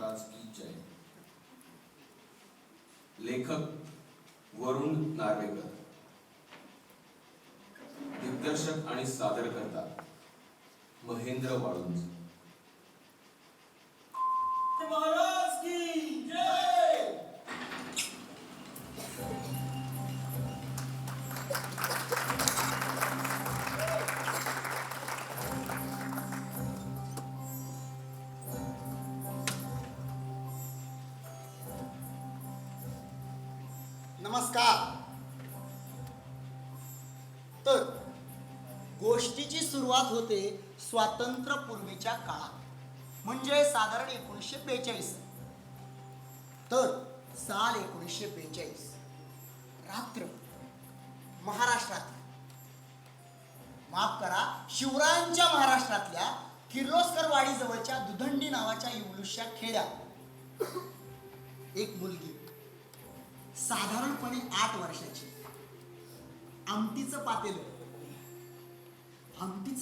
महाराज की जय. लेखक वरुण नार्वेकर, दिग्दर्शक आणि सादरकर्ता महेंद्र वाळुंज. महाराज की जय. नमस्कार. तर गोष्टीची सुरुवात होते स्वातंत्र्यपूर्वीच्या काळात, म्हणजे साधारण 1942. तर साल 1942 रात्र महाराष्ट्रात, माफ करा, शिवरायांच्या महाराष्ट्रातल्या किर्लोस्कर वाडी जवळच्या दुधंडी नावाच्या इवलुशा खेड्यात एक मुलगी साधारणपणे 8 वर्षाची आमटीचं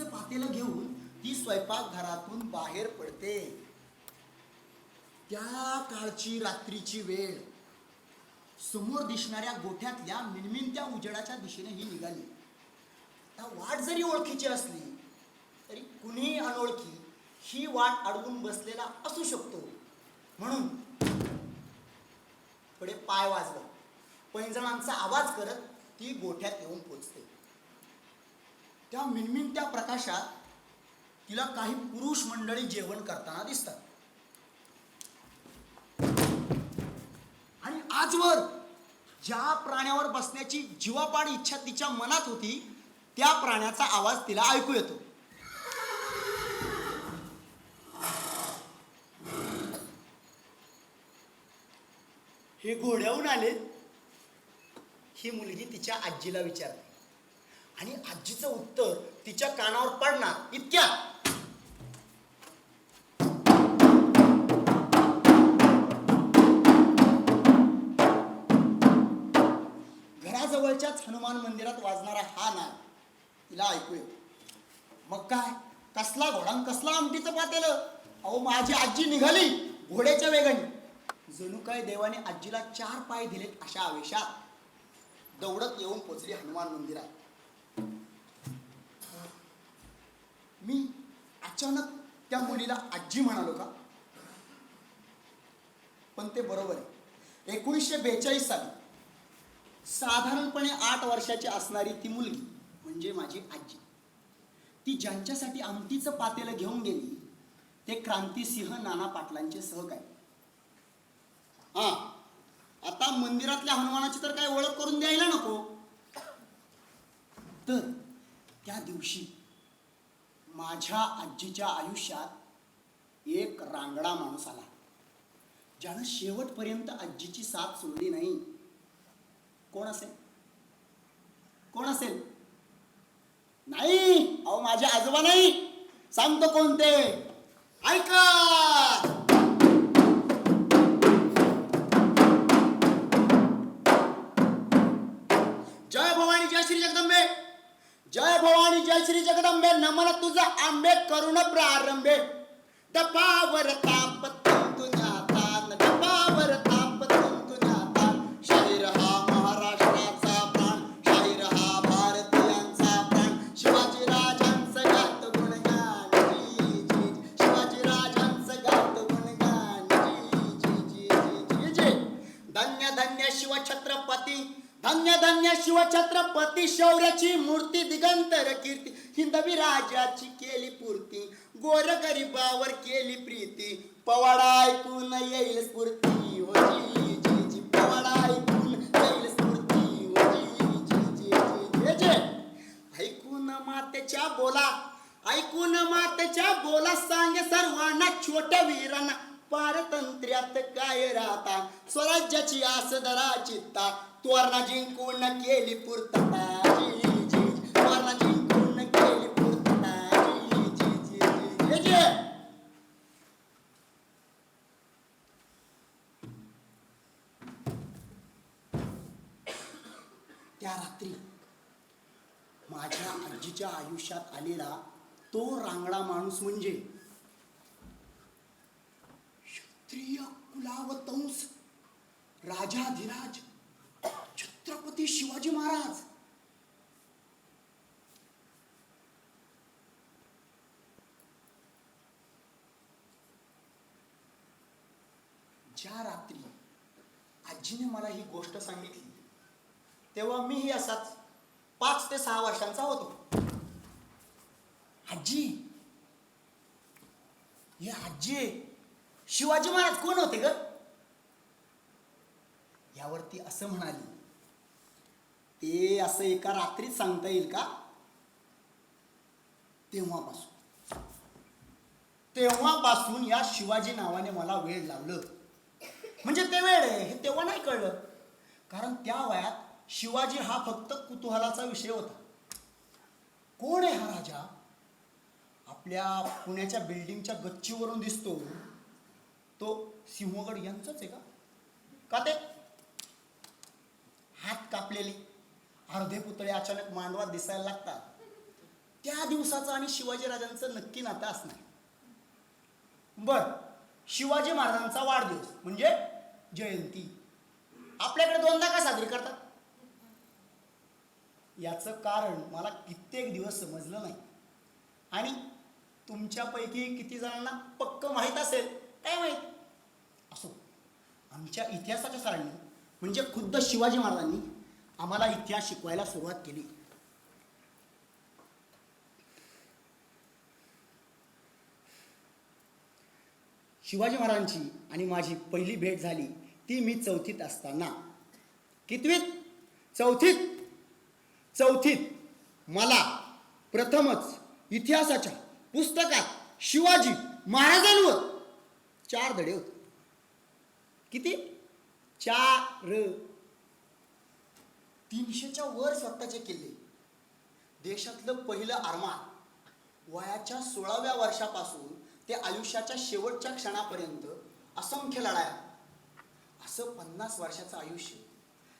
पातेलं घेऊन ती स्वयंपाकघरातून बाहेर पडते. त्या काळची रात्रीची वेळ, समोर दिसणाऱ्या गोठ्यातल्या मिणमिणत्या उजेडाच्या दिशेने ही निघाली. आता वाट जरी ओळखीची असली तरी कुणीही अनोळखी ही वाट अडवून बसलेला असू शकतो. म्हणून पुढे पाय वाजला, पैंजणांचा आवाज करत ती गोठ्यात येऊन पोचते. त्या मिणमिणत्या प्रकाशात तिला काही पुरुष मंडळी जेवण करताना दिसतात. आणि आजवर ज्या प्राण्यावर बसण्याची जीवापाड इच्छा तिच्या मनात होती, त्या प्राण्याचा आवाज तिला ऐकू येतो. हे घोड्याहून आले? ही मुलगी तिच्या आजीला विचारते आणि आजीचं उत्तर तिच्या कानावर पडणार इतक्यात घराजवळच्याच हनुमान मंदिरात वाजणारा हा नाद तिला ऐकू येतो. मग काय, कसला घोडा कसला आमटीचं पातेलं. अहो, माझी आजी निघाली घोड्याच्या वेगाने. जणू काय देवाने आजीला 4 पाय दिलेत अशा आवेशात दौडत येऊन पोचली हनुमान मंदिरात. मी अचानक त्या मुलीला आजी म्हणालो का? पण ते बरोबर आहे. 1942 साली साधारणपणे 8 वर्षाची असणारी ती मुलगी म्हणजे माझी आजी, ती ज्यांच्यासाठी आमटीचं पातेलं घेऊन गेली ते क्रांतिसिंह नाना पाटलांचे सहकारी. आता मंदिरातल्या हनुमानाची तर काय ओळख करून द्यायला नको. तर त्या दिवशी माझ्या आजीच्या आयुष्यात एक रांगडा माणूस आला, ज्यानं शेवटपर्यंत आजीची साथ सोडली नाही. कोण असेल? कोण असेल? नाही, अहो माझे आजोबा नाही, सांगतो कोणते. ऐका. जय भवानी जय श्री जगदंबे, जय भवानी जय श्री जगदंबे, नमन तुझा आंबे करुण प्रारंभे. डपावर ताप तुंतुन्याता, डपावर ताप तुंतुन्याता. शाहीर हा महाराष्ट्राचा प्राण, शाहीर हा भारतीयांचा प्राण. शिवाजी राजांचं गात गुणगान जी जी, शिवाजी राजांचं गात गुणगान जी जी जी जी. धन्य धन्य शिवछत्रपती, धन्य धन्य शिवछत्रपती. शौर्याची मूर्ती, दिगंतर कीर्ती, हिंदवी राजाची केली पूर्ती. गोर गरिबावर केली प्रीती, पवाडा ऐकून येईल स्फूर्ती. ओ जी जी जी, पवाडा ऐकून येईल स्फूर्ती. ओ जी जी जी जी जी. ऐकून मातेच्या बोला, ऐकून मातेच्या बोला. सांगे सर्वांना छोट्या वीरांना, पारतंत्र्यात काय राहता. स्वराज्याची आस धरा चित्ता, तोरणा जिंकून केली पूर्तता. जी जी, तोरणा जिंकून केली पूर्तता. जी जी जी जी जी. त्या रात्री माझ्या आजीच्या आयुष्यात आलेला तो रांगडा माणूस म्हणजे क्षत्रिय कुलावतंस राजाधिराज छत्रपती शिवाजी महाराज. ज्या रात्री आजीने मला ही गोष्ट सांगितली तेव्हा मीही असाच 5 ते 6 वर्षांचा होतो. आजी, हे आजी, शिवाजी महाराज कोण होते ग? यावरती असं म्हणाली, ते असं एका रात्रीत सांगता येईल का? तेव्हापासून या शिवाजी नावाने मला वेळ लावलं. म्हणजे ते वेळ आहे हे तेव्हा नाही कळलं, कारण त्या वयात शिवाजी हा फक्त कुतूहलाचा विषय होता. कोण आहे हा राजा? आपल्या पुण्याच्या बिल्डिंगच्या गच्चीवरून दिसतो तो सिंहगड यांचाच आहे का? का ते हात कापलेले अर्धे पुतळे अचानक मांडवात दिसायला लागतात, त्या दिवसाचं आणि शिवाजी राजांचं नक्की नातं असणार. बर, शिवाजी महाराजांचा वाढदिवस म्हणजे जयंती आपल्याकडे 2दा का साजरी करतात? याचं कारण मला कित्येक दिवस समजलं नाही आणि तुमच्यापैकी किती जणांना पक्क माहीत असेल काय माहीत. असो, आमच्या इतिहासाच्या सरांनी म्हणजे खुद्द शिवाजी महाराजांनी आम्हाला इतिहास शिकवायला सुरुवात केली. शिवाजी महाराजांची आणि माझी पहिली भेट झाली ती मी 4थीत असताना. कितवीत? 4थीत मला प्रथमच इतिहासाच्या पुस्तकात शिवाजी महाराजांवर 4 धडे होते. किती? 4. 300च्या वर स्वतःचे किल्ले, देशातलं पहिलं आरमार, वयाच्या 16व्या वर्षापासून ते आयुष्याच्या शेवटच्या क्षणापर्यंत असंख्य लढाया, असं 50 वर्षाचं आयुष्य,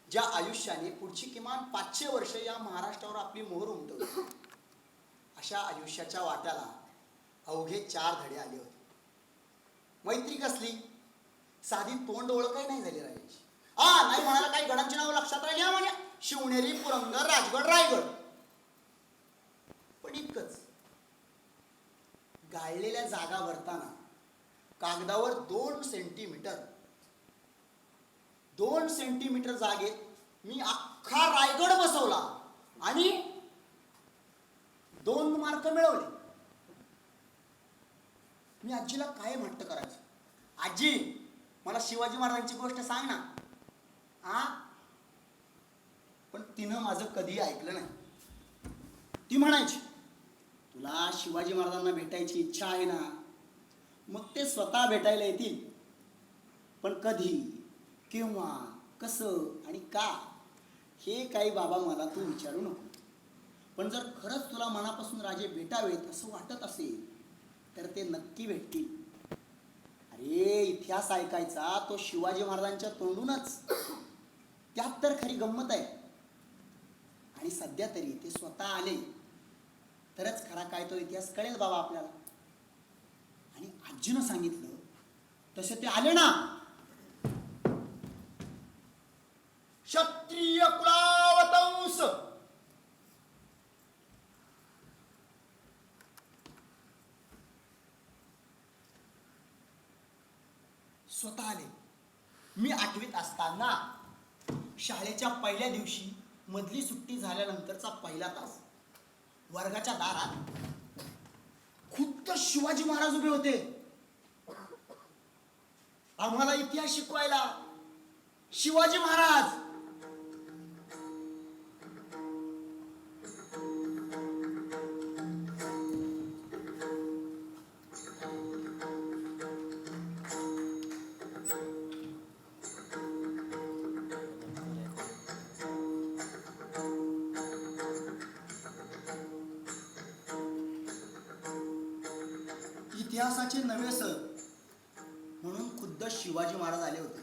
ज्या आयुष्याने पुढची किमान 500 वर्ष या महाराष्ट्रावर आपली मोहर उमटवली. अशा आयुष्याच्या वाट्याला अवघे 4 धडे आले होते. मैत्री कसली, साधी तोंड ओळखही नाही झाली राजाची. नाही म्हणाला काही गडांची नावं लक्षात राहिली हा माझ्या, शिवनेरी, पुरंदर, राजगड, रायगड. पण इतकंच, गाळलेल्या जागा भरताना कागदावर 2 सेंटीमीटर जागेत मी अख्खा रायगड बसवला आणि 2 मार्क मिळवले. मी आजीला काय म्हट्ट करायचं, आजी मला शिवाजी महाराजांची गोष्ट सांग ना. पण तिनं माझं कधी ऐकलं नाही. ती म्हणायची, तुला शिवाजी महाराजांना भेटायची इच्छा आहे ना, मग ते स्वतः भेटायला येतील, पण कधी, केव्हा, कसं आणि का हे काही बाबा मला तू विचारू नको. पण जर खरंच तुला मनापासून राजे भेटावेत असं वाटत असेल तर ते नक्की भेटतील. अरे, इतिहास ऐकायचा तो शिवाजी महाराजांच्या तोंडूनच, त्यात तर खरी गंमत आहे. आणि सध्या तरी ते स्वतः आले तरच खरा काय तो इतिहास कळेल बाबा आपल्याला. आणि आजीनं सांगितलं तसे ते आले ना. क्षत्रिय कुलावतंस स्वतः आले. मी 8वीत असताना शाळेच्या पहिल्या दिवशी मधली सुट्टी झाल्यानंतरचा पहिला तास, वर्गाच्या दारात खुद्द शिवाजी महाराज उभे होते आम्हाला इतिहास शिकवायला. शिवाजी महाराज. इतिहासाचे नवे सर म्हणून खुद्द शिवाजी महाराज आले होते.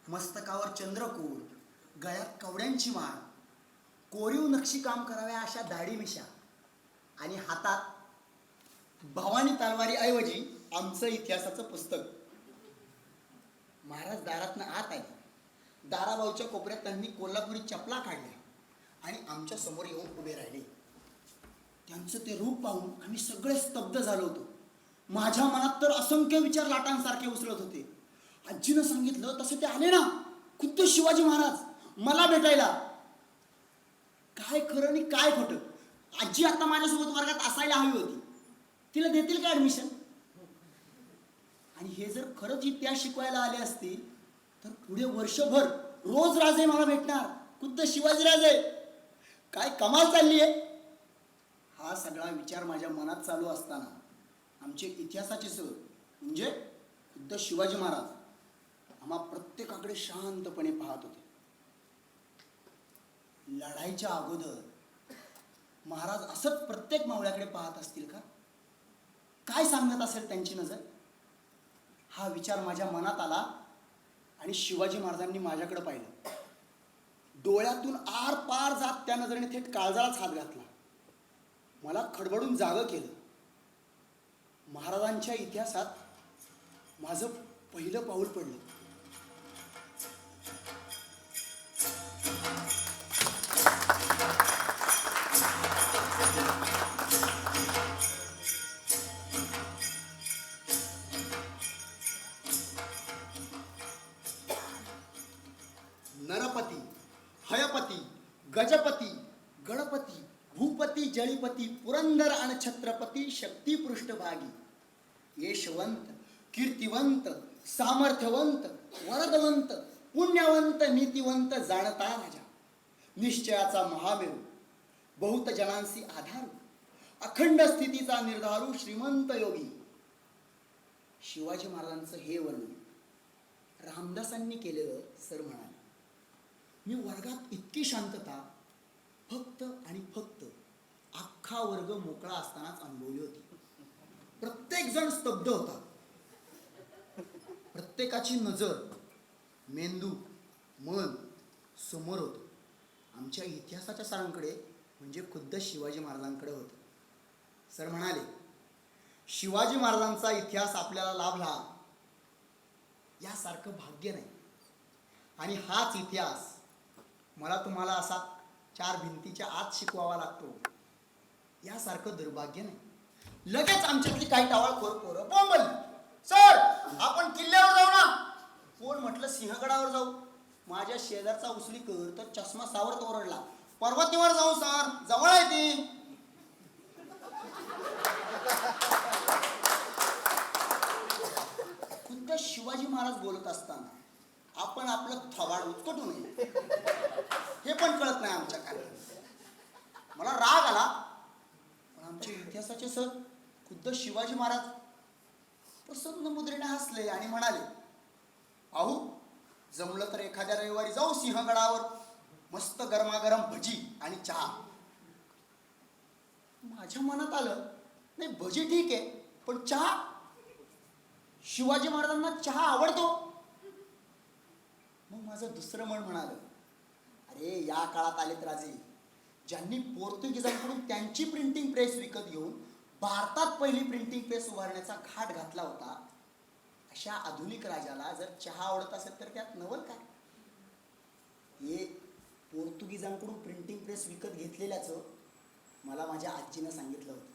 मस्तकावर चंद्रकोर, गळ्यात कवड्यांची माळ, कोरीव नक्षीकाम कराव्या अशा दाढी मिशा आणि हातात भवानी तलवारी ऐवजी आमचं इतिहासाचं पुस्तक. महाराज दारातनं आत आले. दाराबाऊच्या कोपऱ्यात त्यांनी कोल्हापुरी चपला काढल्या आणि आमच्या समोर येऊन उभे राहिले. त्यांचं ते रूप पाहून आम्ही सगळे स्तब्ध झालो होतो. माझ्या मनात तर असंख्य विचार लाटांसारखे उसळत होते. आजीनं सांगितलं तसे ते आले ना, खुद्द शिवाजी महाराज मला भेटायला. काय खरं आणि काय खोटं. आजी आता माझ्यासोबत वर्गात असायला हवी होती. तिला देतील का ऍडमिशन? आणि हे जर खरंच इतिहास शिकवायला आले असते तर पुढे वर्षभर रोज राजे मला भेटणार, खुद्द शिवाजीराजे. काय कमाल चालली आहे. हा सगळा विचार माझ्या मनात चालू असताना आमचे इतिहासाचे सर म्हणजे खुद्द शिवाजी महाराज आम्हा प्रत्येकाकडे शांतपणे पाहत होते. लढाईच्या अगोदर महाराज असंच प्रत्येक मावळ्याकडे पाहत असतील का? काय सांगत असेल त्यांची नजर? हा विचार माझ्या मनात आला आणि शिवाजी महाराजांनी माझ्याकडे पाहिलं. डोळ्यातून आर पार जात त्या नजरेने थेट काळजालाच हात घातला. मला खडबडून जागं केलं. महाराजांच्या इतिहासात माझं पहिलं पाऊल पडलं. नरपती, हयपती, गजपती, गणपती, भूपती, जळीपती, पुरंदर आणि छत्रपती, शक्ती पृष्ठभागी, यशवंत, कीर्तिवंत, सामर्थ्यवंत, वरदवंत, पुण्यवंत, नीतिवंत, जाणता राजा, निश्चयाचा महामेरू, बहुत जनांसी आधारू, अखंड स्थितीचा निर्धारू, श्रीमंत योगी. शिवाजी महाराजांचं हे वर्णन रामदासांनी केलेलं सर म्हणाले. मी वर्गात इतकी शांतता फक्त आणि फक्त अख्खा वर्ग मोकळा असतानाच अनुभवली होती. प्रत्येक जण स्तब्ध होता. प्रत्येकाची नजर, मेंदू, मन समोर होतं. आमच्या इतिहासाच्या सरांकडे म्हणजे खुद्द शिवाजी महाराजांकडे होतं. सर म्हणाले, शिवाजी महाराजांचा इतिहास आपल्याला लाभला यासारखं भाग्य नाही. आणि हाच इतिहास मला तुम्हाला असा 4 भिंतीच्या आत शिकवावा लागतो यासारखं दुर्भाग्य नाही. लगेच आमच्यातली काही टावळखोर पोरं बोंबलली, सर आपण किल्ल्यावर जाऊ ना. कोण म्हटलं सिंहगडावर जाऊ. माझ्या शेजारचा उसळीकर तर चष्मा सावरत ओरडला, पर्वतीवर जाऊ सर, जवळ आहे ती. खुद्द शिवाजी महाराज बोलत असताना आपण आपलं थवाड उचकटू नये हे पण कळत नाही आमच्या काय. मला राग आला. पण आमचे इतिहासाचे सर खुद्द शिवाजी महाराज प्रसन्न मुद्रेने हसले आणि म्हणाले, अहो जमलं तर एखाद्या रविवारी जाऊ सिंहगडावर, मस्त गरमागरम भजी आणि चहा. माझ्या मनात आलं, नाही भजी ठीक आहे पण चहा. शिवाजी महाराजांना चहा आवडतो. मग माझं दुसरं मन म्हणालं, अरे या काळात आलेत राजे ज्यांनी पोर्तुगीजांकडून त्यांची प्रिंटिंग प्रेस विकत घेऊन भारतात पहिली प्रिंटिंग प्रेस उभारण्याचा घाट घातला होता. अशा आधुनिक राजाला जर चहा आवडत असेल तर त्यात नवल काय. हे पोर्तुगीजांकडून प्रिंटिंग प्रेस विकत घेतलेल्याचं मला माझ्या आजीनं सांगितलं होतं.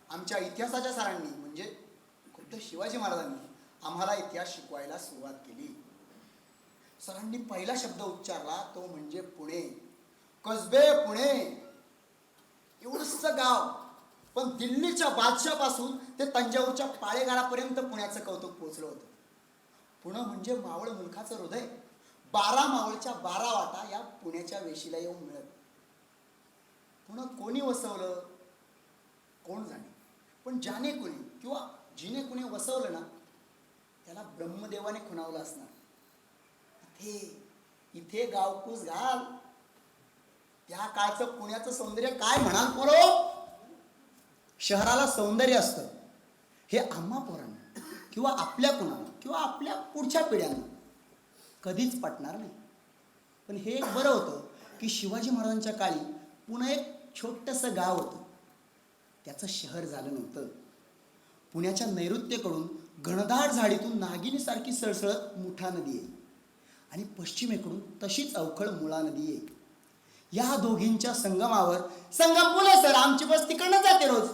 आमच्या इतिहासाच्या सरांनी म्हणजे खुद्द शिवाजी महाराजांनी आम्हाला इतिहास शिकवायला सुरुवात केली. सरांनी पहिला शब्द उच्चारला तो म्हणजे पुणे. कसबे पुणे, एवढंच गाव, पण दिल्लीच्या बादशापासून ते तंजावरच्या पाळेगारापर्यंत पुण्याचं कौतुक पोहोचलं होतं. पुणे म्हणजे मावळ मुलखाचं हृदय. 12 मावळच्या 12 वाटा या पुण्याच्या वेशीला येऊन मिळत. पुणे कोणी वसवलं कोण जाणे, पण ज्याने कोणी किंवा जिने कोणी वसवलं ना त्याला ब्रह्मदेवाने खुणावलं असणार. इथे गावकूस घाल. त्या काळचं पुण्याचं सौंदर्य काय म्हणाल पोरो. शहराला सौंदर्य असतं हे आम्हा पोरांना किंवा आपल्या कुणाला किंवा आपल्या पुढच्या पिढ्यांना कधीच पटणार नाही. पण हे एक बरं होतं की शिवाजी महाराजांच्या काळी पुणे एक छोटंसं गाव होतं, त्याचं शहर झालं नव्हतं. पुण्याच्या नैऋत्येकडून घनदाट झाडीतून नागिनीसारखी सळसळत मुठा नदी आहे आणि पश्चिमेकडून तशीच अवखळ मुळा नदी आहे. या दोघींच्या संगमावर संगम पुले सर आमची बस तिकडनं जाते रोज.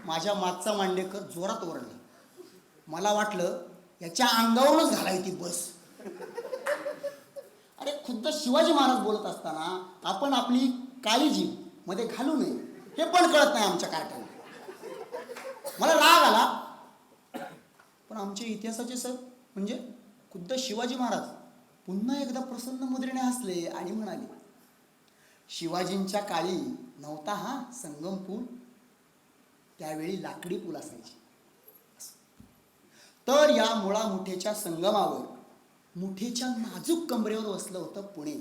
माझ्या मागचा मांडेकर जोरात ओरडला. मला वाटलं याच्या अंगावरूनच घालाय ती बस. अरे खुद्द शिवाजी महाराज बोलत असताना आपण आपली काळी जीभ मध्ये घालू नये हे पण कळत नाही आमच्या कार्ट्याला. मला राग आला. पण आमचे इतिहासाचे सर म्हणजे खुद्द शिवाजी महाराज पुन्हा एकदा प्रसन्न मुद्रेने हसले आणि म्हणाले, शिवाजींच्या काळी नव्हता हा संगम पूल, त्यावेळी लाकडी पूल असायची. तर या मुळा मुठेच्या संगमावर मुठेच्या नाजूक कमरेवर वसलं होतं पुणे.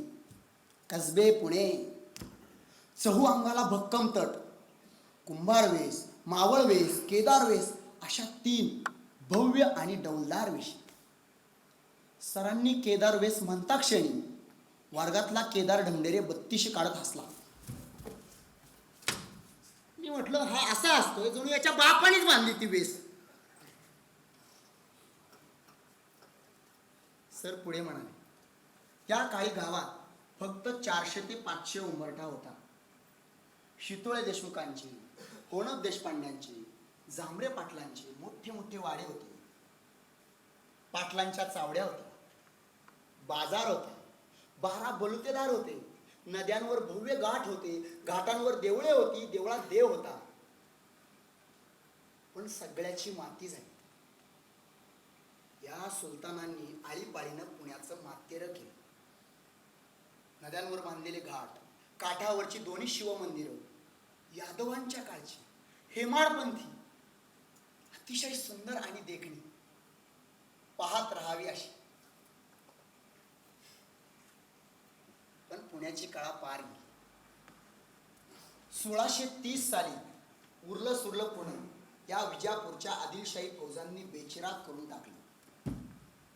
कसबे पुणे. चहू अंगाला भक्कम तट, कुंभार वेश, मावळ वेश, केदार वेश अशा 3 भव्य आणि डौलदार वेशी. सरांनी केदार वेश म्हणता क्षणी वर्गातला केदार ढंढेरे 32 काढत हसला. मी म्हटलं हा असा असतोय जणू याच्या बापानेच बांधली ती वेश. सर पुढे म्हणाले, त्या काळी गावात फक्त 400 ते 500 उंबरठा होता. शितोळे देशमुखांची, कोणप देशपांड्यांची, जांभळे पाटलांचे मोठे मोठे वाडे होते. पाटलांच्या चावड्या होत्या, बाजार होता, 12 बलुतेदार होते, नद्यांवर भव्य घाट होते, घाटांवर देवळे होती, देवळात देव होता. पण सगळ्याची माती झाली. या सुलतानांनी आळीपाळीनं पुण्याचं मातेरं केलं. नद्यांवर बांधलेले घाट, काठावरची 2 शिवमंदिरं, यादवांच्या काळची हेमाडपंथी, अतिशय सुंदर आणि देखणी, पाहत राहावी अशी. पण पुण्याची काळा पार गेली. 1630 साली उरलं सुरलं पुणे या विजापूरच्या आदिलशाही फौजांनी बेचिराग करून टाकलं.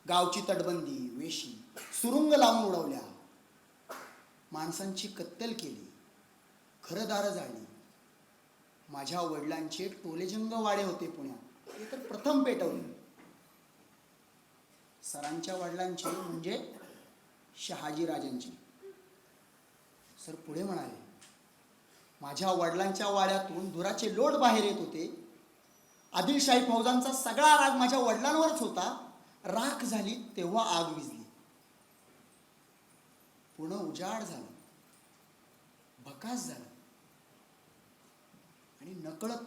गावची तटबंदी, वेशी, सुरुंग लावून उडवल्या, माणसांची कत्तल केली, घरदारं जाळली. माझ्या वडिलांचे टोलेजंग वाडे होते पुण्यात, ते तर प्रथम पेटवले. सरांच्या वडिलांचे म्हणजे शहाजीराजांचे. सर पुढे म्हणाले, माझ्या वडिलांच्या वाड्यातून धुराचे लोट बाहेर येत होते. आदिलशाही फौजांचा सगळा राग माझ्या वडिलांवरच होता. राख झाली तेव्हा आग विझली. पुणे उजाड झालं, भकास झालं आणि नकळत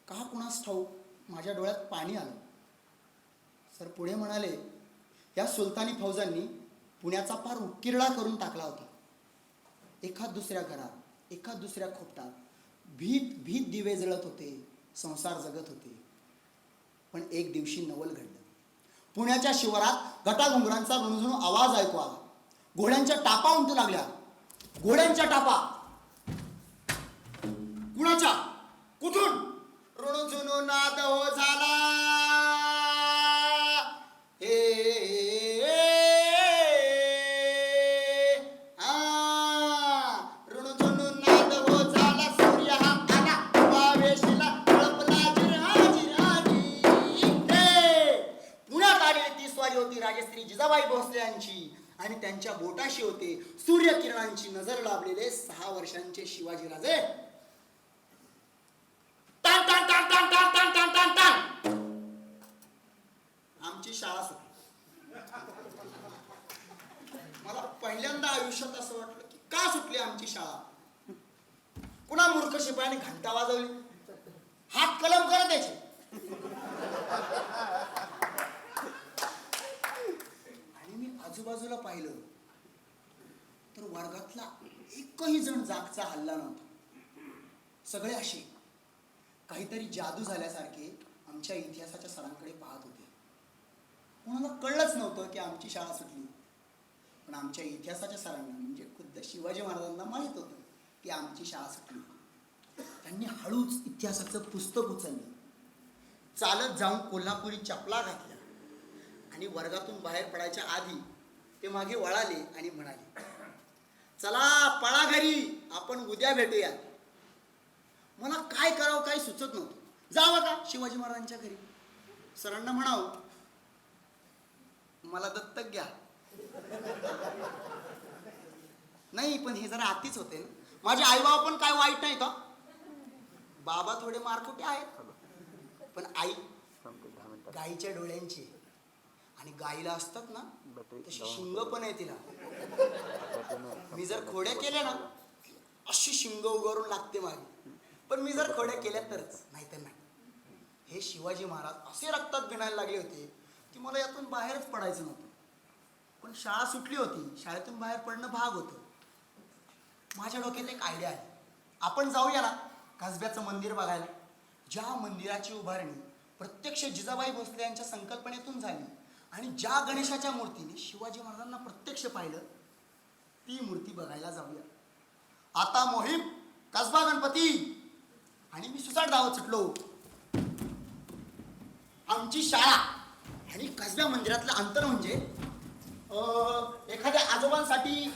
का कुणास ठाऊक माझ्या डोळ्यात पाणी आलं. सर पुढे म्हणाले, या सुलतानी फौजांनी पुण्याचा फार उकिरडा करून टाकला होता. एखाद दुसऱ्या घरात, एखाद दुसऱ्या खोपटात भीत भीत दिवे जळत होते, संसार जगत होते. पण एक दिवशी नवल घडलं. पुण्याच्या शिवारात घटाघुंगरांचा रुणझुणू आवाज ऐकू आला. घोड्यांच्या टापा उमटू लागल्या. घोड्यांच्या टापा कुणाच्या, कुठून? रुणझुणू नाद हो झाला. रुणझुणू नाद हो झाला. सूर्य हा आला वावेशीला, कळपला जिरहाजी. पुण्यात आलेली ती स्वारी होती राजश्री जिजाबाई भोसले यांची आणि त्यांच्या बोटाशी होते सूर्यकिरणांची नजर लाभलेले 6 वर्षांचे शिवाजीराजे. टान टान टान टान टान टान टान टान टान. आमची शाळा सुटली. मला पहिल्यांदा आयुष्यात असं वाटलं की का सुटली आमची शाळा. कुणा मूर्ख शिपायाने घंटा वाजवली, हात कलम करत यायचे. आणि मी आजूबाजूला पाहिलं तर वर्गातला एकही जण जागचा हल्ला नव्हता. सगळे असे काहीतरी जादू झाल्यासारखे आमच्या इतिहासाच्या सरांकडे पाहत होते. कोणाला कळलंच नव्हतं की आमची शाळा सुटली. पण आमच्या इतिहासाच्या सरांना म्हणजे खुद्द शिवाजी महाराजांना माहीत होतं की आमची शाळा सुटली. त्यांनी हळूच इतिहासाचं पुस्तक उचललं, चालत जाऊन कोल्हापुरी चपला घातल्या आणि वर्गातून बाहेर पडायच्या आधी ते मागे वळाले आणि म्हणाले, चला पळा घरी, आपण उद्या भेटूया. मला काय करावं काही सुचत नव्हतं. जावं का शिवाजी महाराजांच्या घरी, सरांना म्हणावं मला दत्तक घ्या. नाही पण हे जरा आतीच होते ना. माझे आई बाबा पण काय वाईट नाही का, बाबा थोडे मारकुटे आहेत, पण आई गाईच्या डोळ्यांची, आणि गाईला असतात ना तशी शिंग पण आहे तिला. मी जर खोड्या केल्या ना अशी शिंग उगारून लागते मागे, पण मी जर खोड्या केल्या तरच, नाही तर नाही. हे शिवाजी महाराज असे रक्तात भिनायला लागले होते की मला यातून बाहेरच पडायचं नव्हतं. पण शाळा सुटली होती, शाळेतून बाहेर पडणं भाग होतं. माझ्या डोक्यात एक आयडिया आहे, आपण जाऊया ना कसब्याचं मंदिर बघायला. ज्या मंदिराची उभारणी प्रत्यक्ष जिजाबाई भोसले यांच्या संकल्पनेतून झाली आणि ज्या गणेशाच्या मूर्तीने शिवाजी महाराजांना प्रत्यक्ष पाहिलं, ती मूर्ती बघायला जाऊया. आता मोहीम कसबा गणपती. आणि मी सुसाट धावत सुटलो. आमची शाळा आणि कसब्या मंदिरातलं अंतर म्हणजे एखाद्या आजोबांसाठी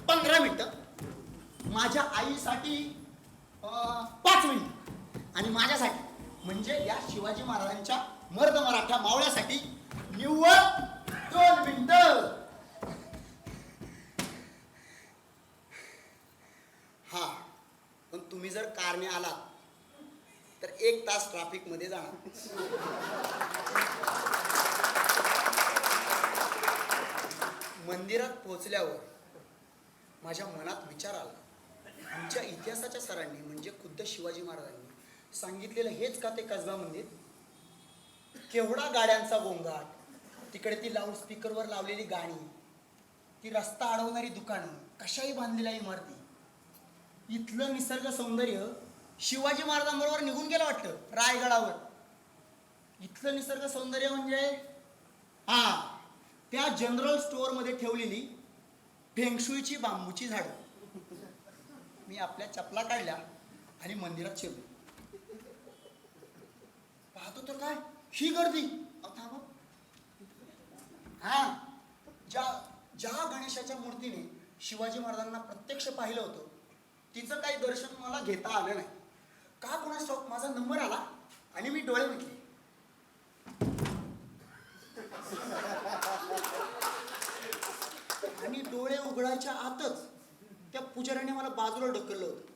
15 मिनिटं, माझ्या आईसाठी 5 मिनिटं, आणि माझ्यासाठी म्हणजे या शिवाजी महाराजांच्या मर्द मराठा मावळ्यासाठी निव्वळ 2 मिनिटं. हा, पण तुम्ही जर कारने आलात तर 1 तास ट्रॅफिक मध्ये जाणार. मंदिरात पोहोचल्यावर माझ्या मनात विचार आला, आमच्या इतिहासाच्या सरांनी म्हणजे खुद्द शिवाजी महाराजांनी सांगितलेलं हेच का ते कसबा मंदिर? केवढा गाड्यांचा गोंगाट, तिकडे ती लाऊडस्पीकरवर लावलेली गाणी, ती रस्ता अडवणारी दुकानं, कशाही बांधलेल्या इमारती, इथलं निसर्ग सौंदर्य शिवाजी महाराजांबरोबर निघून गेलं वाटतं रायगडावर. इथलं निसर्ग सौंदर्य म्हणजे हा, त्या जनरल स्टोअर मध्ये ठेवलेली फेंगशुईची बांबूची झाडं. मी आपल्या चपला काढल्या आणि मंदिरात शिरलो. पाहतो तर काय ही गर्दी. थांबा, हा, ज्या गणेशाच्या मूर्तीने शिवाजी महाराजांना प्रत्यक्ष पाहिलं होतं तिचं काही दर्शन मला घेता आलं नाही. का कोणास ठाऊक माझा नंबर आला आणि मी डोळे मिटले. आणि डोळे उघडायच्या आतच त्या पुजाऱ्याने मला बाजूला ढकललं होतं.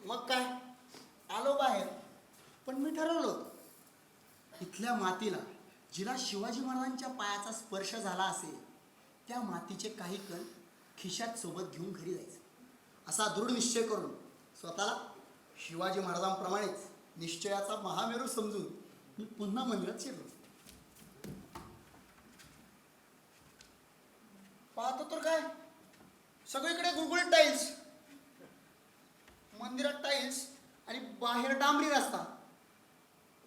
मग काय, आलो बाहेर. पण मी ठरवलं होतं, इथल्या मातीला जिला शिवाजी महाराजांच्या पायाचा स्पर्श झाला असेल त्या मातीचे काही कण खिशात सोबत घेऊन घरी जायचं, असा दृढ निश्चय करून स्वतःला शिवाजी महाराजांप्रमाणेच निश्चयाचा महामेरू समजून मी पुन्हा मंदिरात शिरलो. पाहतो तर काय, सगळीकडे गुळगुळीत टाईल्स, मंदिरात टाईल्स आणि बाहेर डांबरी रस्ता,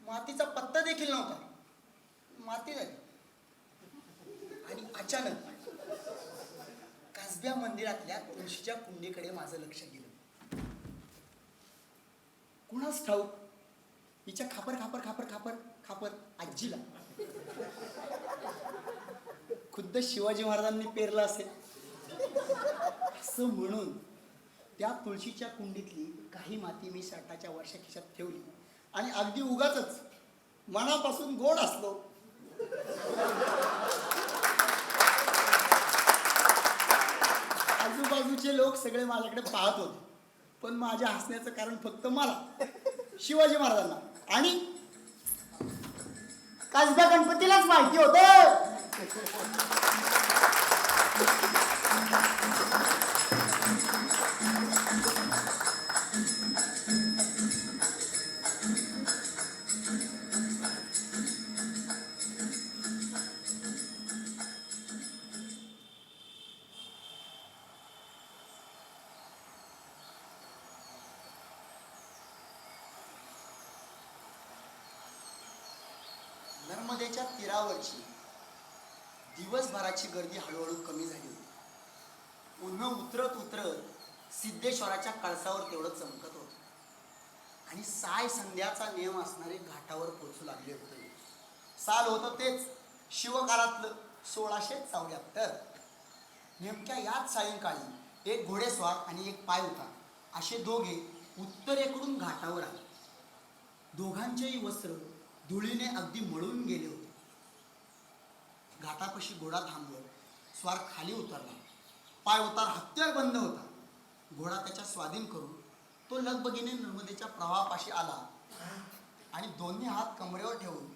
मातीचा पत्ता देखील नव्हता. माती झाली. आणि अचानक कसब्या मंदिरातल्या तुळशीच्या कुंडीकडे माझं लक्ष गेलं. कुणास ठाऊक हिच्या खापर खापर खापर खापर खापर आजीला खुद्द शिवाजी महाराजांनी पेरलं असेल असं म्हणून त्या तुळशीच्या कुंडीतली काही माती मी शर्टाच्या वरच्या खिशात ठेवली आणि अगदी उगाचच मनापासून गोड असलो. आजूबाजूचे लोक सगळे माझ्याकडे पाहत होते, पण माझ्या हसण्याचं कारण फक्त मला, शिवाजी महाराजांना आणि कसबा गणपतीलाच माहिती होतं. नर्मदेच्या तीरावरची दिवसभराची गर्दी हळूहळू कमी झाली होती. पुन्हा उतरत उतरत सिद्धेश्वराच्या कळसावर तेवढं चमकत होतं आणि साय संध्याचा नियम असणारे घाटावर पोहोचू लागले होते. साल होतं तेच शिवकाळातलं 1674. नेमक्या याच सायंकाळी एक घोडेस्वार आणि एक पाय होता असे दोघे उत्तरेकडून घाटावर आले. दोघांचेही वस्त्र धुळीने अगदी मळून गेले होते. घाटापाशी घोडा थांबवत स्वार खाली उतरला. पाय उतार हत्यार बंद होता. घोडा त्याच्या स्वाधीन करून तो लगबगीने नर्मदेच्या प्रवाहापाशी आला आणि दोन्ही हात कमरेवर ठेवून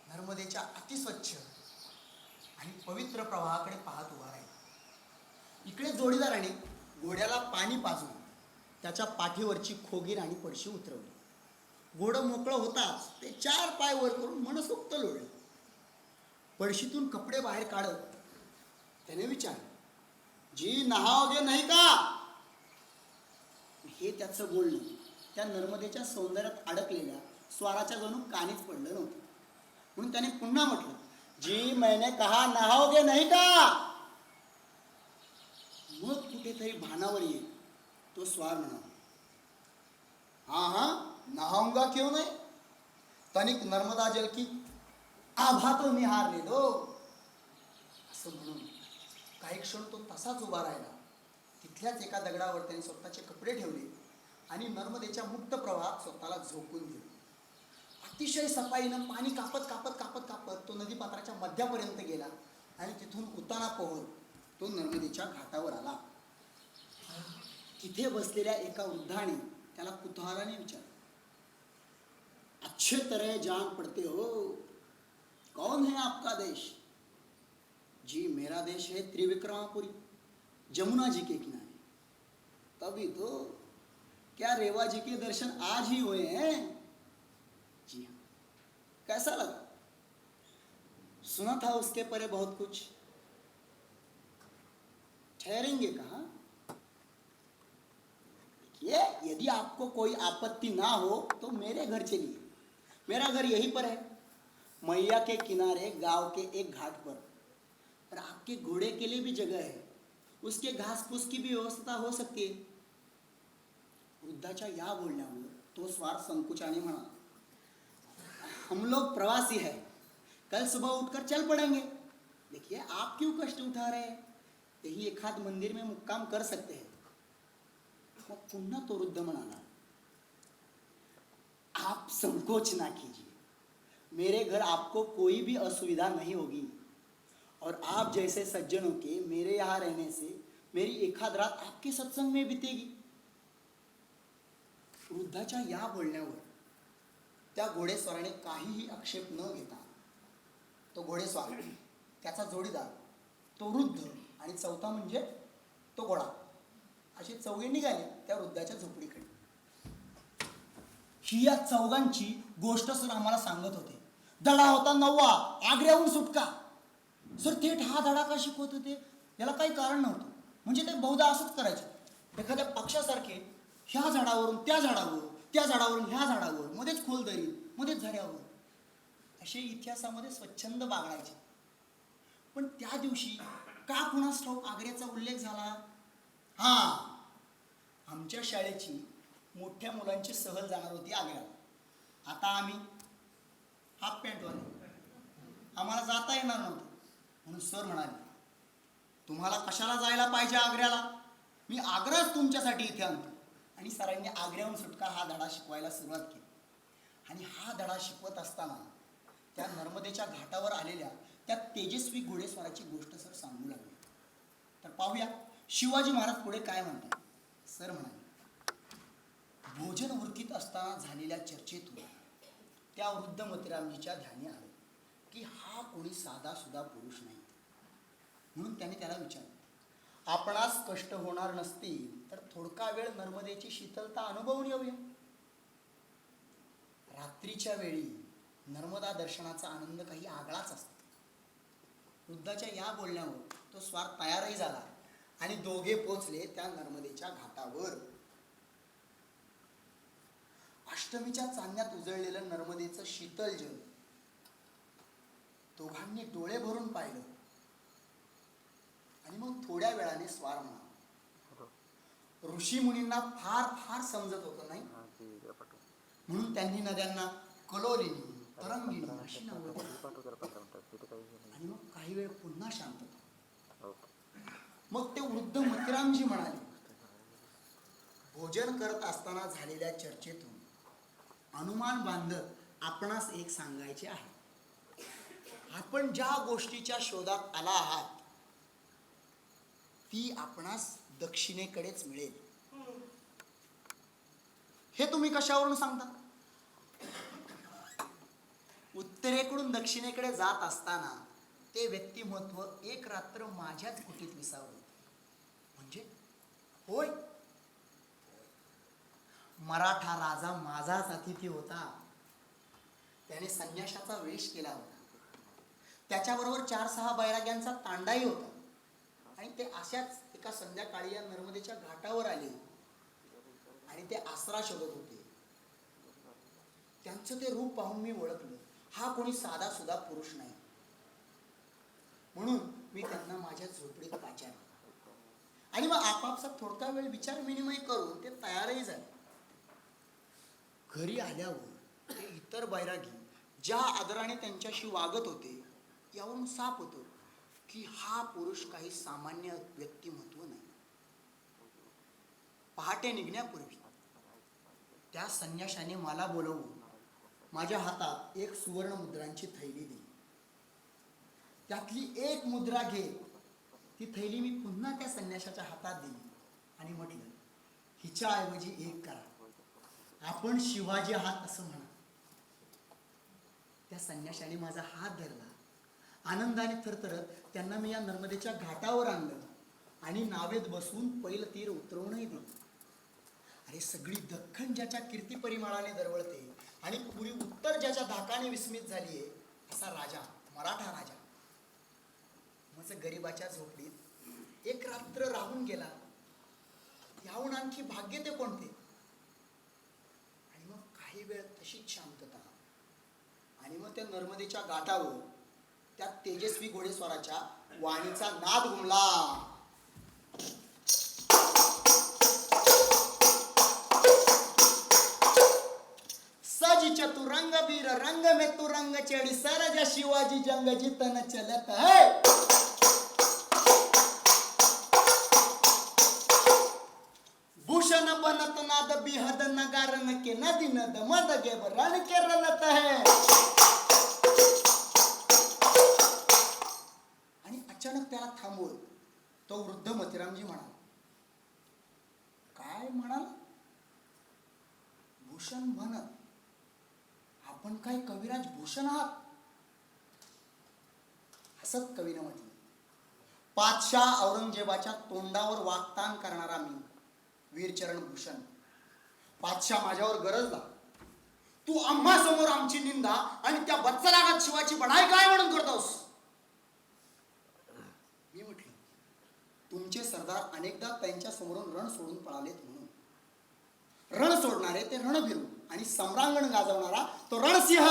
नर्मदेच्या अतिस्वच्छ आणि पवित्र प्रवाहाकडे पाहत उभा राहिला. इकडे जोडीदाराने घोड्याला पाणी पाजून त्याच्या पाठीवरची खोगीर आणि पडशी उतरवली. घोडं मोकळं होताच ते 4 पाय वर करून मनसोक्त लोळलं. पडशीतून कपडे बाहेर काढत त्याने विचारलं, जी नहाओगे नाही का? हे त्याचं बोलणं त्या नर्मदेच्या सौंदर्यात अडकलेल्या स्वाराच्या जणू कानीच पडलं नव्हतं. म्हणून त्याने पुन्हा म्हटलं, जी मैंने कहा नहाओगे नाही का? मग कुठेतरी भानावर येईल तो स्वार म्हणाला, हाँ हाँ नहाऊंगा क्यों नहीं, तनिक नर्मदा जल की आभा तो निहारने दो. असं म्हणून काही क्षण तो तसाच उभा राहिला. तिथल्याच एका दगडावर त्याने स्वतःचे कपडे ठेवले आणि नर्मदेच्या मुक्त प्रवाहात स्वतःला झोकून दिले. अतिशय सफाईनं पाणी कापत कापत कापत कापत तो नदीपात्राच्या मध्यापर्यंत गेला आणि तिथून उताना पोहत तो नर्मदेच्या घाटावर आला. तिथे बसलेल्या एका वृद्धाने त्याला कुतूहलाने विचारलं, अच्छे तरह जान पड़ते हो, कौन है आपका देश? जी मेरा देश है त्रिविक्रमापुरी, जमुना जी के किनारे. तभी तो, क्या रेवा जी के दर्शन आज ही हुए हैं? जी हाँ. कैसा लगा? सुना था उसके परे बहुत कुछ. ठहरेंगे कहाँ? देखिए, यदि आपको कोई आपत्ति ना हो तो मेरे घर चलिए. मेरा घर यहीं पर है, मैया के किनारे गांव के एक घाट पर. और आपके घोड़े के लिए भी जगह है, उसके घास फूस की भी व्यवस्था हो सकती है. वृद्धाच्या या बोलण्यावर तो स्वार संकुचाने म्हणाला, हम लोग प्रवासी हैं, कल सुबह उठकर चल पड़ेंगे. देखिए, आप क्यों कष्ट उठा रहे हैं? यही एखाद मंदिर में मुक्काम कर सकते हैं. मग पुन्हा तो वृद्ध म्हणाला, आप संकोच ना कीजिए, मेरे घर आपको कोई भी असुविधा नहीं होगी. और आप जैसे सज्जनों के मेरे यहाँ रहने से मेरी एखाद रात आपके सत्संग में बीतेगी. वृद्धाच्या या बोलण्यावर त्या घोडेस्वाराने काहीही आक्षेप न घेता तो घोडेस्वार, त्याचा जोडीदार, तो वृद्ध आणि चौथा म्हणजे तो घोडा असे चौघे निघाले त्या वृद्धाच्या झोपडीकडे. ही या चौघांची गोष्ट सर आम्हाला सांगत होते. धडा होता 9वा, आग्र्याहून सुटका. सर थेट हा धडा का शिकवत होते? याला काही कारण नव्हतं. म्हणजे ते बहुधा असंच करायचे. एखाद्या पक्षासारखे ह्या झाडावरून त्या झाडावर, त्या झाडावरून ह्या झाडावर, मध्येच खोलदरी, मध्येच झाड्यावर असे इतिहासामध्ये स्वच्छंद बागडायचे. पण त्या दिवशी का कुणास ठाऊक आग्र्याचा उल्लेख झाला? हा, आमच्या शाळेची मोठ्या मुलांची सहल जाणार होती आग्र्याला. आता आम्ही हाफ पॅन्टवाले, आम्हाला जाता येणार नव्हतं. म्हणून सर म्हणाले, तुम्हाला कशाला जायला पाहिजे आग्र्याला? मी आग्राच तुमच्यासाठी इथे आणतो. आणि सरांनी आग्र्याहून सुटका हा धडा शिकवायला सुरुवात केली. आणि हा धडा शिकवत असताना त्या नर्मदेच्या घाटावर आलेल्या त्या तेजस्वी घोडेस्वाराची गोष्ट सर सांगू लागले. तर पाहूया शिवाजी महाराज पुढे काय म्हणतात. सर म्हणाले, भोजन उरकीत असताना झालेल्या चर्चेतून त्या वृद्ध मतिरामजीच्या ध्यानी आले की हा कोणी साधा सुद्धा पुरुष नाही. म्हणून त्याने त्याला विचारले, आपणास कष्ट होणार नसतील तर थोडका वेळ नर्मदेची शीतलता अनुभवून येऊया. रात्रीच्या वेळी नर्मदा दर्शनाचा आनंद काही आगळाच असतो. वृद्धाच्या या बोलण्यावर तो स्वार तयारही झाला आणि दोघे पोचले त्या नर्मदेच्या घाटावर. अष्टमीच्या चांदण्यात उजळलेलं नर्मदेचं शीतल जल दोघांनी डोळे भरून पाहिलं. आणि मग थोड्या वेळाने स्वार म्हणाला, ऋषी मुनींना फार फार समजत होतं नाही, म्हणून त्यांनी नद्यांना कलोलिनी, तरंगिणी अशी नावं दिली. आणि मग काही वेळ पुन्हा शांतता. मग ते वृद्ध मतिरामजी म्हणाले, भोजन करत असताना झालेल्या चर्चेतून अनुमान बांधत आपणास एक सांगायचे आहे. आपण ज्या गोष्टीच्या शोधात आला आहात ती आपणास दक्षिणेकडेच मिळेल. हे तुम्ही कशावरून सांगता? उत्तरेकडून दक्षिणेकडे जात असताना ते व्यक्तिमत्व एक रात्र माझ्याच कुटीत विसावले. म्हणजे होय, मराठा राजा माझाच अतिथी होता. त्याने संन्याशाचा वेश केला होता. त्याच्याबरोबर 4-6 बैराग्यांचा तांडाही होता. आणि ते अशाच एका संध्याकाळी या नर्मदेच्या घाटावर आले आणि ते आसरा शोधत होते. त्यांचं ते रूप पाहून मी ओळखलं, हा कोणी साधा सुधा पुरुष नाही. म्हणून मी त्यांना माझ्या झोपडीत पाचारलं आणि मग आपापसात थोडका वेळ विचार विनिमय करून ते तयारही झाले. घरी आल्यावर ते इतर बैरागी ज्या आदराने त्यांच्याशी वागत होते यावरून साफ होतं की हा पुरुष काही सामान्य व्यक्तिमत्व नाही. पहाटे निघण्यापूर्वी त्या संन्याशाने मला बोलवून माझ्या हातात एक सुवर्ण मुद्रांची थैली दिली. त्यातली एक मुद्रा घे. ती थैली मी पुन्हा त्या संन्याशाच्या हातात दिली आणि म्हटलं, हिच्या ऐवजी एक करा. आपण शिवाजी आहात असं म्हणा. त्या संन्याशाने माझा हात धरला. आनंदाने थरथरत त्यांना मी या नर्मदेच्या घाटावर आणलं आणि नावेत बसून पहिलं तीर उतरवूनही दिलं. अरे सगळी दख्खन ज्याच्या कीर्ती परिमळाने दरवळते आणि पुरी उत्तर ज्याच्या धाकाने विस्मित झालीये असा राजा, मराठा राजा, माझं गरिबाच्या झोपडीत एक रात्र राहून गेला. याहून आणखी भाग्य ते कोणते? आणि मग काही वेळ तशीच शांतता आणि मग त्या नर्मदेच्या घाटावर त्या तेजस्वी घोडेस्वाराच्या वाणीचा नाद घुमला. सज चतुरंग वीर रंग में तू रंग चढ़ी सरज शिवाजी जंग जितन चलत है. भूषण बनत नाद बिहद नगारन के नदी नद मद गे रण के रलत है. आणि अचानक त्याला थांबवून तो वृद्ध मतिरामजी म्हणाला, काय म्हणाल? भूषण बनत? आपण काय कविराज भूषण आहात? हसत कवीनं म्हटलं, पातशाह औरंगजेबाच्या तोंडावर वागतान करणारा मी वीरचरण भूषण. पातशाह माझ्यावर गरजला. तू आम्हा समोर आमची निंदा आणि त्या बच्चलागात शिवाची बढाई काय म्हणून करतोस? मी म्हटलं, तुमचे सरदार अनेकदा त्यांच्या समोरून रण सोडून पळालेत म्हणून. रण सोडणारे ते रणभिरू आणि सम्रांगण गाजवणारा तो रणसिंह.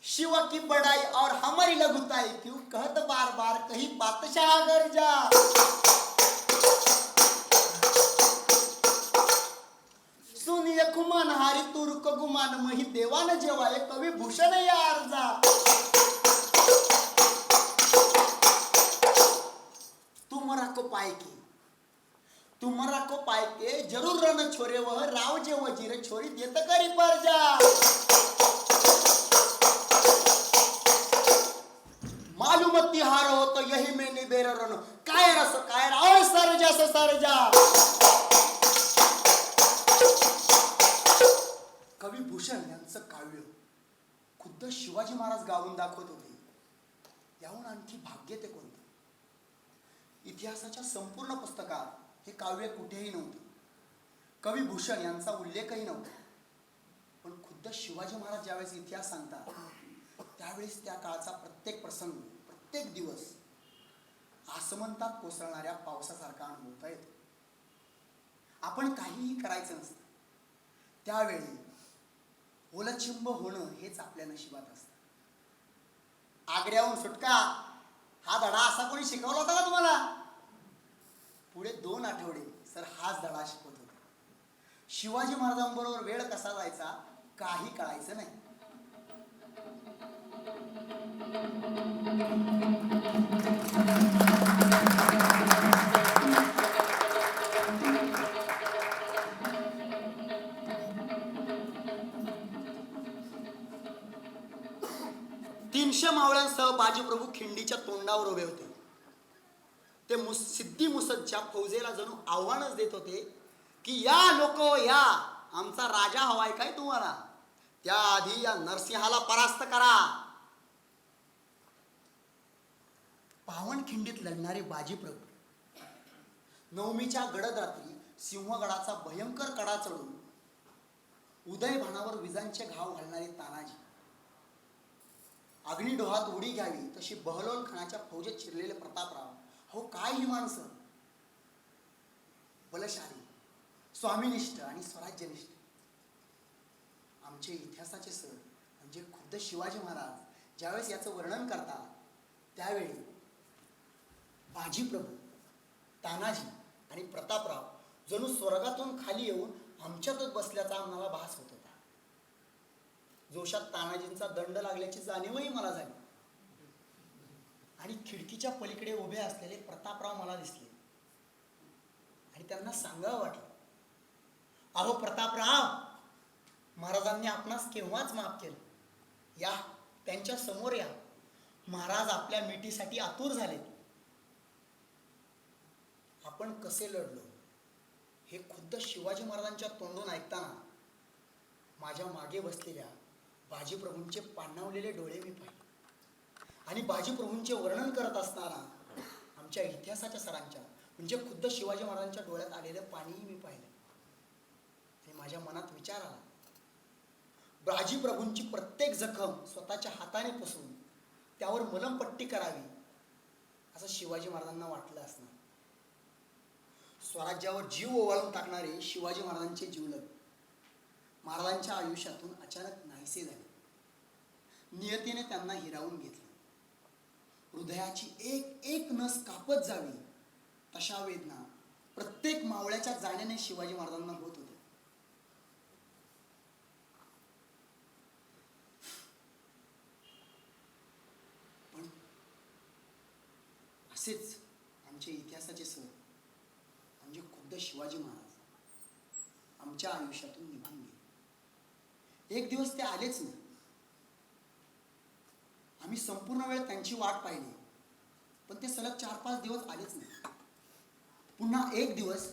शिव की बड़ाई और हमारी लघुताई क्यों कहत बार बार कहीं बादशाह घर जा. सुनिय खुमान हारी तुर्क गुमान मही देवान जेवाय कवी भूषण या अर्जा. तुमरा को पाय के जरूर रण छोरे वह राव जे वजीर छोरी देत करी पर जा. मालूम तिहार हो तो यही में निबेर रण काय रस काय और सरजा से सरजा. कवी भूषण यांचं काव्य खुद्द शिवाजी महाराज गाऊन दाखवत होते. याहून आणखी भाग्य ते कोणतं? इतिहासाच्या संपूर्ण पुस्तकात हे काव्य कुठेही नव्हतं. कवी भूषण यांचा उल्लेखही नव्हता. पण खुद्द शिवाजी महाराज ज्यावेळेस इतिहास सांगतात त्यावेळेस त्या काळाचा प्रत्येक प्रसंग, प्रत्येक दिवस आसमंतात कोसळणाऱ्या पावसासारखा अनुभवता येतो. आपण काहीही करायचं नसतं त्यावेळी ओलचिंब होणं हेच आपल्या नशिबात असतं. आग्र्याहून सुटका हा धडा असा कोणी शिकवला होता का तुम्हाला? पुढे 2 आठवडे सर हाच धडा शिकवत होता. शिवाजी महाराजांबरोबर वेळ कसा जायचा काही कळायचं नाही. गडावर उभे होते. ते सिद्धी मुसदच्या फौजेला जणू आव्हानच देत होते की या लोको या, आमचा राजा हवाय काय तुम्हाला, त्याआधी या नरसिंहाला परास्त करा. पावनखिंडीत लढणारे बाजीप्रभू, नवमीच्या गडद रात्री सिंहगडाचा भयंकर कडा चढून उदयभानावर विजांचे घाव घालणारे तानाजी, अग्निडोहात उडी घ्यावी तशी बहलोल खानाच्या फौजेत शिरलेले प्रतापराव. हो काय ही माणसं, बलशाली, स्वामीनिष्ठ आणि स्वराज्यनिष्ठ. आमचे इतिहासाचे सर म्हणजे खुद्द शिवाजी महाराज ज्यावेळेस याचं वर्णन करतात त्यावेळी बाजीप्रभू, तानाजी आणि प्रतापराव जणू स्वर्गातून खाली येऊन आमच्यातच बसल्याचा आम्हाला भास होत होता. जोशात तानाजींचा दंड लागल्याची जाणीवही मला झाली आणि खिडकीच्या पलीकडे उभे असलेले प्रतापराव मला दिसले आणि त्यांना सांगावं वाटलं, अहो प्रतापराव, महाराजांनी आपणास केव्हाच माफ केलं, या त्यांच्या समोर या, महाराज आपल्या मिठीसाठी आतुर झाले. आपण कसे लढलो हे खुद्द शिवाजी महाराजांच्या तोंडून ऐकताना माझ्या मागे बसलेल्या बाजीप्रभूंचे पाणावलेले डोळे मी पाहिले आणि बाजीप्रभूंचे वर्णन करत असताना आमच्या इतिहासाच्या सरांच्या म्हणजे खुद्द शिवाजी महाराजांच्या डोळ्यात आलेलं पाणीही मी पाहिलं आणि माझ्या मनात विचार आला, बाजीप्रभूंची प्रत्येक जखम स्वतःच्या हाताने पुसून त्यावर मलमपट्टी करावी असं शिवाजी महाराजांना वाटलं असणार. स्वराज्यावर जीव ओवाळून टाकणारे शिवाजी महाराजांचे जीवलग महाराजांच्या आयुष्यातून अचानक नाहीसे झाले. नियतीने त्यांना हिरावून घेतले. हृदयाची एक एक नस कापत जावी तशा वेदना प्रत्येक मावळ्याच्या जाण्याने शिवाजी महाराजांना होत होते. पण असेच आमचे इतिहासाचे सर म्हणजे खुद्द शिवाजी महाराज आमच्या आयुष्यातून निघून गेले. एक दिवस ते आलेच नाही. आम्ही संपूर्ण वेळ त्यांची वाट पाहिली पण ते सलग 4-5 दिवस आलेच नाही. पुन्हा एक दिवस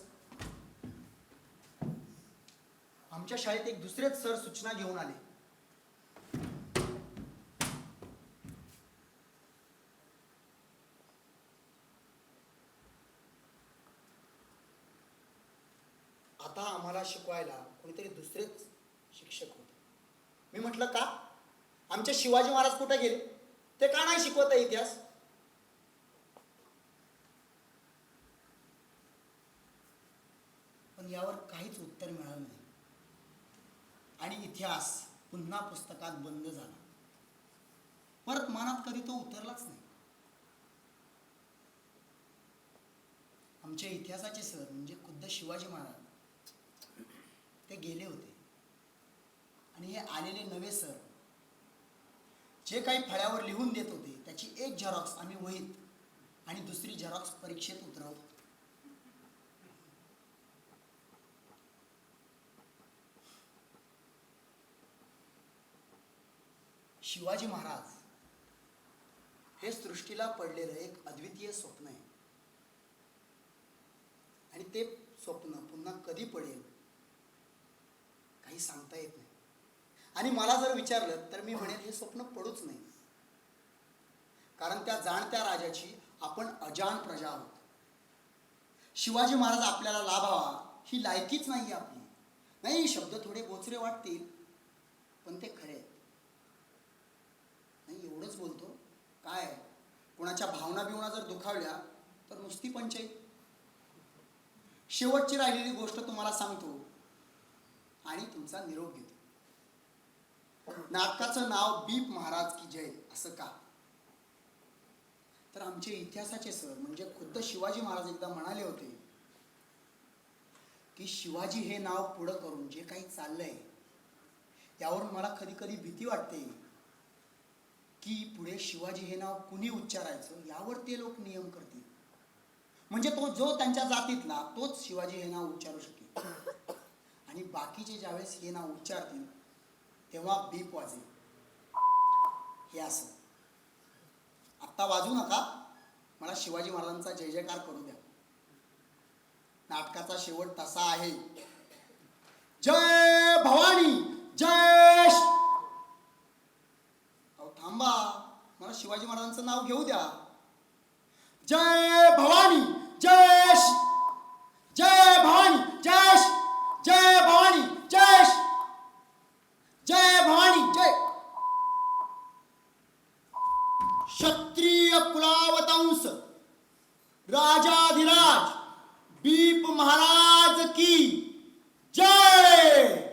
आमच्या शाळेत एक दुसरेच सर सूचना घेऊन आले. आता आम्हाला शिकवायला कोणीतरी दुसरेच शिक्षक होते. मी म्हटलं का, आमचे शिवाजी महाराज कुठे गेले, ते का नाही शिकवत आहे इतिहास. पण यावर काहीच उत्तर मिळालं नाही आणि इतिहास पुन्हा पुस्तकात बंद झाला. परत मनात कधी तो उतरलाच नाही. आमचे इतिहासाचे सर म्हणजे खुद्द शिवाजी महाराज ते गेले होते आणि हे आलेले नवे सर जे काही फळ्यावर लिहून देत होते त्याची एक झेरॉक्स आम्ही वहीत आणि दुसरी झेरॉक्स परीक्षेत उतरवत. शिवाजी महाराज हे सृष्टीला पडलेलं एक अद्वितीय स्वप्न आहे आणि ते स्वप्न पुन्हा कधी पडेल काही सांगता येत नाही. आणि मला जर विचारलं तर मी म्हणेन हे स्वप्न पडूच नाही, कारण त्या जाणत्या राजाची आपण अजाण प्रजा आहोत. शिवाजी महाराज आपल्याला लाभावा ही लायकीच नाही आपली. नाही, शब्द थोडे बोचरे वाटतील पण ते खरे आहेत. नाही, एवढंच बोलतो काय, कोणाच्या भावना बिवना जर दुखावल्या तर नुसती पंचायत. शेवटची राहिलेली गोष्ट तुम्हाला सांगतो आणि तुमचा निरोप घेतो. नाटकाचं नाव बीप महाराज की जय असं का, तर आमचे इतिहासाचे सर म्हणजे खुद्द शिवाजी महाराज एकदा म्हणाले होते की शिवाजी हे नाव पुढं करून जे काही चाललंय यावरून मला कधी कधी भीती वाटते की पुढे शिवाजी हे नाव कुणी उच्चारायचं यावर ते लोक नियम करतील. म्हणजे तो जो त्यांच्या जातीतला तोच शिवाजी हे नाव उच्चारू शकेल आणि बाकीचे ज्यावेळेस हे नाव उच्चारतील तेव्हा बीप वाजेल. हे असं आत्ता वाजू नका, शिवाजी महाराजांचा जय जयकार करू द्या. नाटकाचा शेवट तसा आहे. जय भवानी जय थांबा, मला शिवाजी महाराजांचं नाव घेऊ द्या. जय भवानी जय जय भवानी जय जय भवानी जय जय भवानी जय. क्षत्रिय कुलावतंस राजाधिराज बीप महाराज की जय.